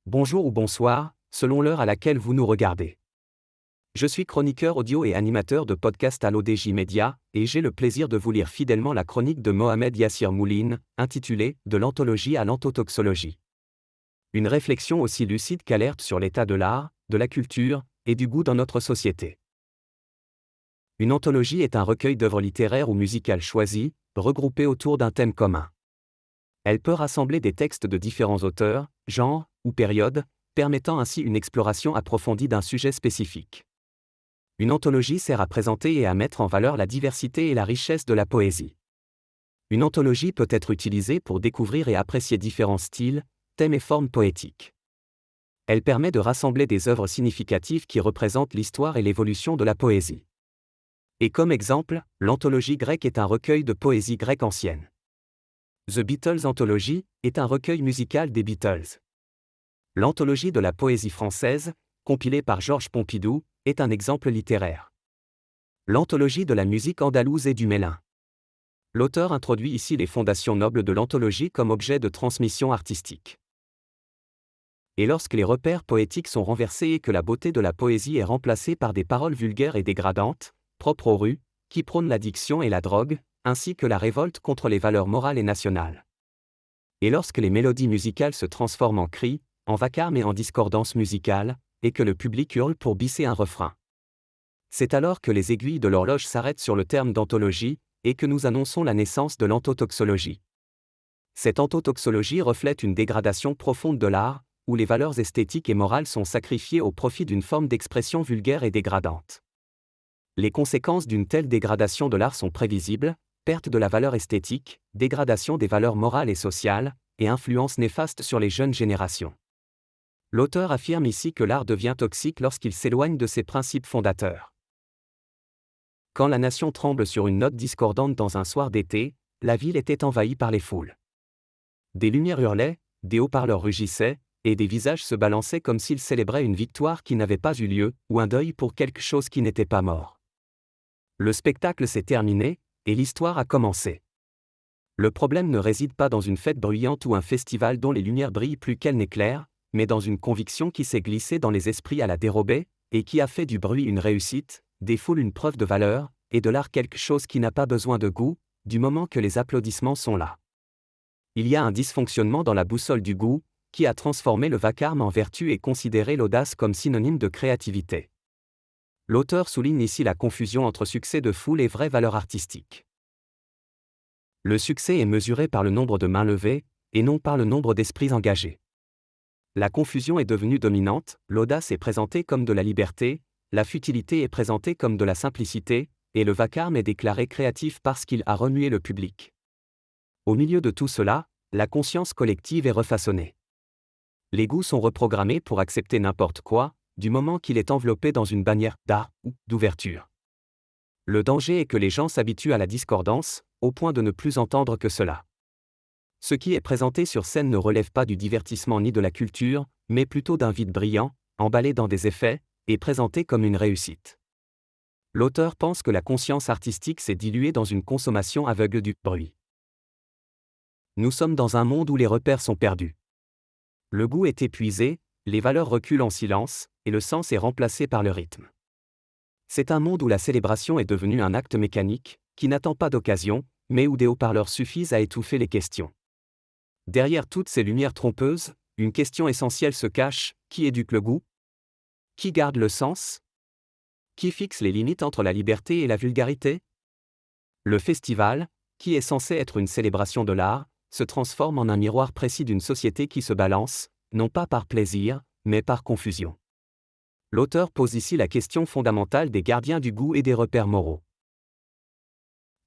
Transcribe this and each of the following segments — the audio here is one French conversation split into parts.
Bonjour ou bonsoir, selon l'heure à laquelle vous nous regardez. Je suis chroniqueur audio et animateur de podcast à l'ODJ Média, et j'ai le plaisir de vous lire fidèlement la chronique de Mohamed Yassir Mouline, intitulée « De l'anthologie à l'anthotoxologie ». Une réflexion aussi lucide qu'alerte sur l'état de l'art, de la culture, et du goût dans notre société. Une anthologie est un recueil d'œuvres littéraires ou musicales choisies, regroupées autour d'un thème commun. Elle peut rassembler des textes de différents auteurs, genres ou périodes, permettant ainsi une exploration approfondie d'un sujet spécifique. Une anthologie sert à présenter et à mettre en valeur la diversité et la richesse de la poésie. Une anthologie peut être utilisée pour découvrir et apprécier différents styles, thèmes et formes poétiques. Elle permet de rassembler des œuvres significatives qui représentent l'histoire et l'évolution de la poésie. Et comme exemple, l'anthologie grecque est un recueil de poésie grecque ancienne. The Beatles Anthology est un recueil musical des Beatles. L'anthologie de la poésie française, compilée par Georges Pompidou, est un exemple littéraire. L'anthologie de la musique andalouse et du mélin. L'auteur introduit ici les fondations nobles de l'anthologie comme objet de transmission artistique. Et lorsque les repères poétiques sont renversés et que la beauté de la poésie est remplacée par des paroles vulgaires et dégradantes, propres aux rues, qui prônent l'addiction et la drogue, ainsi que la révolte contre les valeurs morales et nationales. Et lorsque les mélodies musicales se transforment en cris, en vacarme et en discordance musicale, et que le public hurle pour bisser un refrain. C'est alors que les aiguilles de l'horloge s'arrêtent sur le terme d'anthologie, et que nous annonçons la naissance de l'anthotoxologie. Cette anthotoxologie reflète une dégradation profonde de l'art, où les valeurs esthétiques et morales sont sacrifiées au profit d'une forme d'expression vulgaire et dégradante. Les conséquences d'une telle dégradation de l'art sont prévisibles: perte de la valeur esthétique, dégradation des valeurs morales et sociales, et influence néfaste sur les jeunes générations. L'auteur affirme ici que l'art devient toxique lorsqu'il s'éloigne de ses principes fondateurs. Quand la nation tremble sur une note discordante dans un soir d'été, la ville était envahie par les foules. Des lumières hurlaient, des haut-parleurs rugissaient, et des visages se balançaient comme s'ils célébraient une victoire qui n'avait pas eu lieu, ou un deuil pour quelque chose qui n'était pas mort. Le spectacle s'est terminé, et l'histoire a commencé. Le problème ne réside pas dans une fête bruyante ou un festival dont les lumières brillent plus qu'elles n'éclairent, mais dans une conviction qui s'est glissée dans les esprits à la dérobée, et qui a fait du bruit une réussite, des foules une preuve de valeur, et de l'art quelque chose qui n'a pas besoin de goût, du moment que les applaudissements sont là. Il y a un dysfonctionnement dans la boussole du goût, qui a transformé le vacarme en vertu et considéré l'audace comme synonyme de créativité. L'auteur souligne ici la confusion entre succès de foule et vraie valeur artistique. Le succès est mesuré par le nombre de mains levées, et non par le nombre d'esprits engagés. La confusion est devenue dominante, l'audace est présentée comme de la liberté, la futilité est présentée comme de la simplicité, et le vacarme est déclaré créatif parce qu'il a remué le public. Au milieu de tout cela, la conscience collective est refaçonnée. Les goûts sont reprogrammés pour accepter n'importe quoi, du moment qu'il est enveloppé dans une bannière d'art ou d'ouverture. Le danger est que les gens s'habituent à la discordance, au point de ne plus entendre que cela. Ce qui est présenté sur scène ne relève pas du divertissement ni de la culture, mais plutôt d'un vide brillant, emballé dans des effets, et présenté comme une réussite. L'auteur pense que la conscience artistique s'est diluée dans une consommation aveugle du bruit. Nous sommes dans un monde où les repères sont perdus. Le goût est épuisé, les valeurs reculent en silence, et le sens est remplacé par le rythme. C'est un monde où la célébration est devenue un acte mécanique, qui n'attend pas d'occasion, mais où des haut-parleurs suffisent à étouffer les questions. Derrière toutes ces lumières trompeuses, une question essentielle se cache: qui éduque le goût? Qui garde le sens? Qui fixe les limites entre la liberté et la vulgarité? Le festival, qui est censé être une célébration de l'art, se transforme en un miroir précis d'une société qui se balance, non pas par plaisir, mais par confusion. L'auteur pose ici la question fondamentale des gardiens du goût et des repères moraux.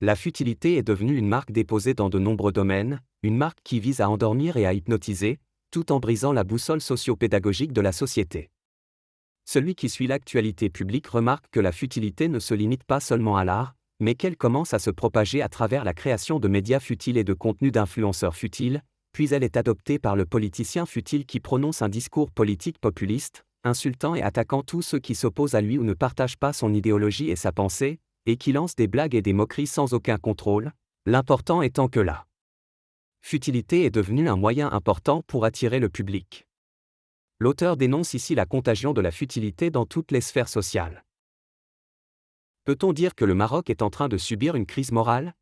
La futilité est devenue une marque déposée dans de nombreux domaines, une marque qui vise à endormir et à hypnotiser, tout en brisant la boussole socio-pédagogique de la société. Celui qui suit l'actualité publique remarque que la futilité ne se limite pas seulement à l'art, mais qu'elle commence à se propager à travers la création de médias futiles et de contenus d'influenceurs futiles, puis elle est adoptée par le politicien futile qui prononce un discours politique populiste, insultant et attaquant tous ceux qui s'opposent à lui ou ne partagent pas son idéologie et sa pensée, et qui lance des blagues et des moqueries sans aucun contrôle, l'important étant que la futilité est devenue un moyen important pour attirer le public. L'auteur dénonce ici la contagion de la futilité dans toutes les sphères sociales. Peut-on dire que le Maroc est en train de subir une crise morale ?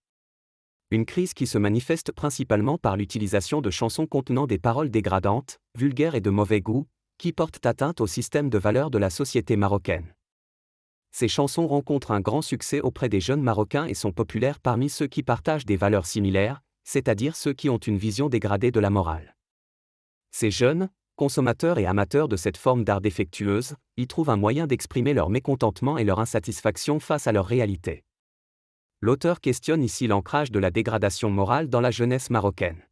Une crise qui se manifeste principalement par l'utilisation de chansons contenant des paroles dégradantes, vulgaires et de mauvais goût, qui portent atteinte au système de valeurs de la société marocaine. Ces chansons rencontrent un grand succès auprès des jeunes Marocains et sont populaires parmi ceux qui partagent des valeurs similaires, c'est-à-dire ceux qui ont une vision dégradée de la morale. Ces jeunes, consommateurs et amateurs de cette forme d'art défectueuse, y trouvent un moyen d'exprimer leur mécontentement et leur insatisfaction face à leur réalité. L'auteur questionne ici l'ancrage de la dégradation morale dans la jeunesse marocaine.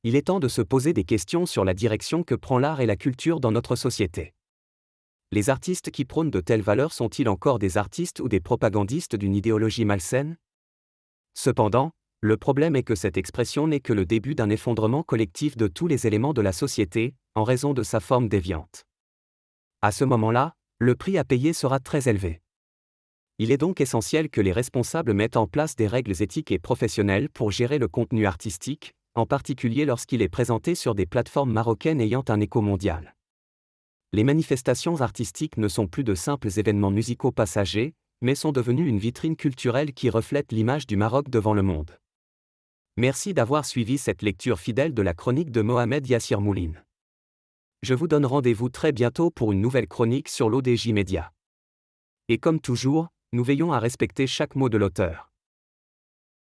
Il est temps de se poser des questions sur la direction que prend l'art et la culture dans notre société. Les artistes qui prônent de telles valeurs sont-ils encore des artistes ou des propagandistes d'une idéologie malsaine ? Cependant, le problème est que cette expression n'est que le début d'un effondrement collectif de tous les éléments de la société, en raison de sa forme déviante. À ce moment-là, le prix à payer sera très élevé. Il est donc essentiel que les responsables mettent en place des règles éthiques et professionnelles pour gérer le contenu artistique, en particulier lorsqu'il est présenté sur des plateformes marocaines ayant un écho mondial. Les manifestations artistiques ne sont plus de simples événements musicaux passagers, mais sont devenues une vitrine culturelle qui reflète l'image du Maroc devant le monde. Merci d'avoir suivi cette lecture fidèle de la chronique de Mohamed Yassir Mouline. Je vous donne rendez-vous très bientôt pour une nouvelle chronique sur l'ODJ Média. Et comme toujours, nous veillons à respecter chaque mot de l'auteur.